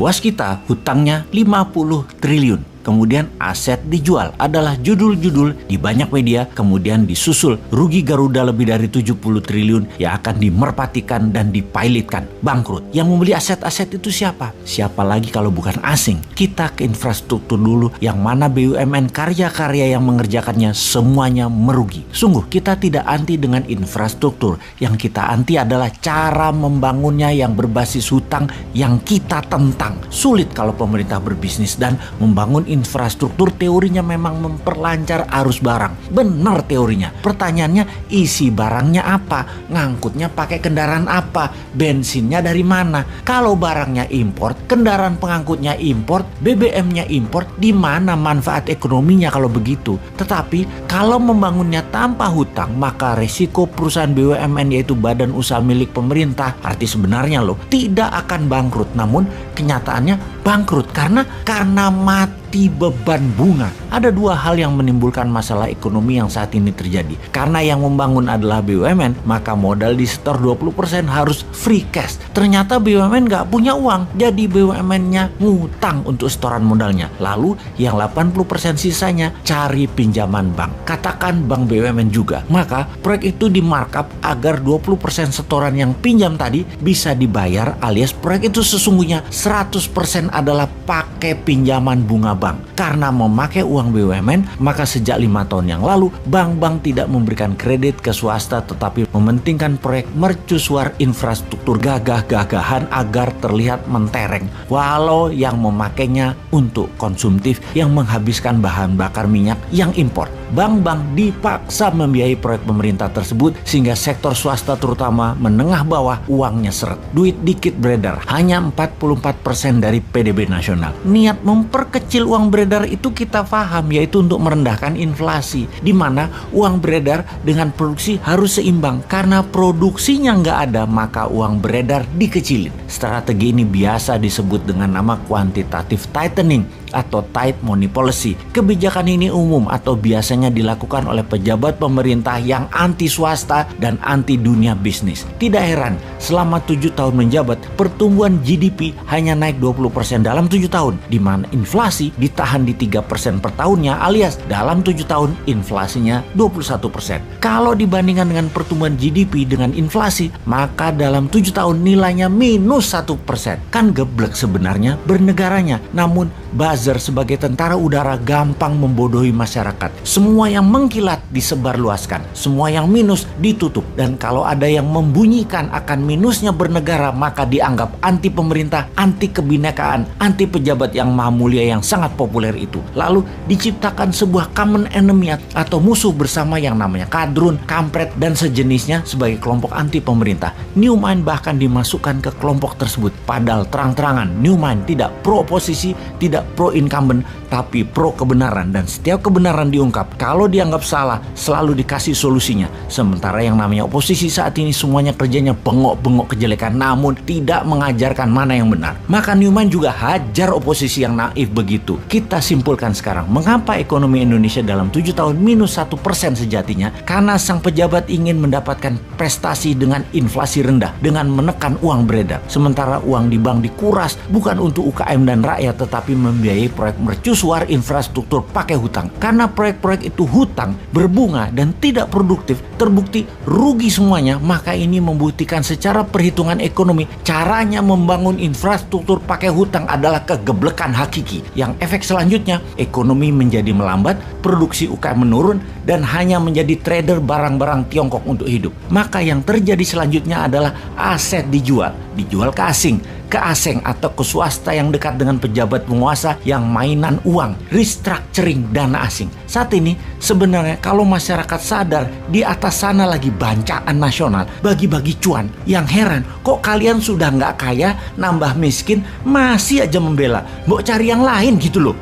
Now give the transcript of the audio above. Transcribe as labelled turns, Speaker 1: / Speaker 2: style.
Speaker 1: Waskita hutangnya 50 triliun. Kemudian aset dijual adalah judul-judul di banyak media, kemudian disusul rugi Garuda lebih dari 70 triliun yang akan dimerpatikan dan dipilotkan, bangkrut. Yang membeli aset-aset itu siapa? Siapa lagi kalau bukan asing? Kita ke infrastruktur dulu, yang mana BUMN karya-karya yang mengerjakannya semuanya merugi. Sungguh kita tidak anti dengan infrastruktur, yang kita anti adalah cara membangunnya yang berbasis hutang yang kita tentang. Sulit kalau pemerintah berbisnis dan membangun infrastruktur teorinya memang memperlancar arus barang. Benar teorinya. Pertanyaannya, isi barangnya apa? Ngangkutnya pakai kendaraan apa? Bensinnya dari mana? Kalau barangnya import, kendaraan pengangkutnya import, BBM-nya import, di mana manfaat ekonominya kalau begitu? Tetapi kalau membangunnya tanpa hutang, maka resiko perusahaan BUMN yaitu badan usaha milik pemerintah, arti sebenarnya tidak akan bangkrut. Namun kenyataannya bangkrut karena mati beban bunga. Ada dua hal yang menimbulkan masalah ekonomi yang saat ini terjadi. Karena yang membangun adalah BUMN, maka modal di setor 20% harus free cash. Ternyata BUMN nggak punya uang, jadi BUMN-nya ngutang untuk setoran modalnya. Lalu yang 80% sisanya cari pinjaman bank. Katakan bank BUMN juga. Maka proyek itu di markup agar 20% setoran yang pinjam tadi bisa dibayar, alias proyek itu sesungguhnya 100% adalah pakai pinjaman bunga bank. Karena memakai uang BUMN, maka sejak 5 tahun yang lalu bank-bank tidak memberikan kredit ke swasta, tetapi mementingkan proyek mercusuar infrastruktur gagah-gagahan agar terlihat mentereng, walau yang memakainya untuk konsumtif yang menghabiskan bahan bakar minyak yang impor. Bank-bank dipaksa membiayai proyek pemerintah tersebut sehingga sektor swasta terutama menengah bawah uangnya seret. Duit dikit beredar, hanya 44% dari PDB nasional. Niat memperkecil uang beredar itu kita paham, yaitu untuk merendahkan inflasi, di mana uang beredar dengan produksi harus seimbang. Karena produksinya nggak ada, maka uang beredar dikecilin. Strategi ini biasa disebut dengan nama quantitative tightening atau tight money policy. Kebijakan ini umum atau biasanya dilakukan oleh pejabat pemerintah yang anti swasta dan anti dunia bisnis. Tidak heran, selama 7 tahun menjabat, pertumbuhan GDP hanya naik 20% dalam 7 tahun, di mana inflasi ditahan di 3% per tahunnya, alias dalam 7 tahun inflasinya 21%. Kalau dibandingkan dengan pertumbuhan GDP dengan inflasi, maka dalam 7 tahun nilainya minus 1%. Kan geblek sebenarnya bernegaranya, namun buzzer sebagai tentara udara gampang membodohi masyarakat. Semua yang mengkilat disebarluaskan, semua yang minus ditutup, dan kalau ada yang membunyikan akan minusnya bernegara, maka dianggap anti pemerintah, anti kebinekaan, anti pejabat yang maha mulia yang sangat populer itu. Lalu diciptakan sebuah common enemy atau musuh bersama yang namanya kadrun, kampret, dan sejenisnya sebagai kelompok anti pemerintah. New Mind bahkan dimasukkan ke kelompok tersebut, padahal terang-terangan New Mind tidak pro oposisi, tidak pro incumbent, tapi pro kebenaran, dan setiap kebenaran diungkap. Kalau dianggap salah, selalu dikasih solusinya. Sementara yang namanya oposisi saat ini semuanya kerjanya bengok-bengok kejelekan, namun tidak mengajarkan mana yang benar. Maka Newman juga hajar oposisi yang naif begitu. Kita simpulkan sekarang, mengapa ekonomi Indonesia dalam 7 tahun minus 1% sejatinya? Karena sang pejabat ingin mendapatkan prestasi dengan inflasi rendah, dengan menekan uang beredar. Sementara uang di bank dikuras bukan untuk UKM dan rakyat, tetapi membiayai proyek mercusuar infrastruktur pakai hutang. Karena proyek-proyek itu hutang, berbunga, dan tidak produktif, terbukti rugi semuanya, maka ini membuktikan secara perhitungan ekonomi caranya membangun infrastruktur pakai hutang adalah kegeblekan hakiki. Yang efek selanjutnya, ekonomi menjadi melambat, produksi UKM menurun, dan hanya menjadi trader barang-barang Tiongkok untuk hidup. Maka yang terjadi selanjutnya adalah aset dijual ke asing atau ke swasta yang dekat dengan pejabat penguasa yang mainan uang, restructuring dana asing. Saat ini sebenarnya kalau masyarakat sadar di atas sana lagi bancaan nasional, bagi-bagi cuan. Yang heran, kok kalian sudah nggak kaya, nambah miskin, masih aja membela, mau cari yang lain gitu loh.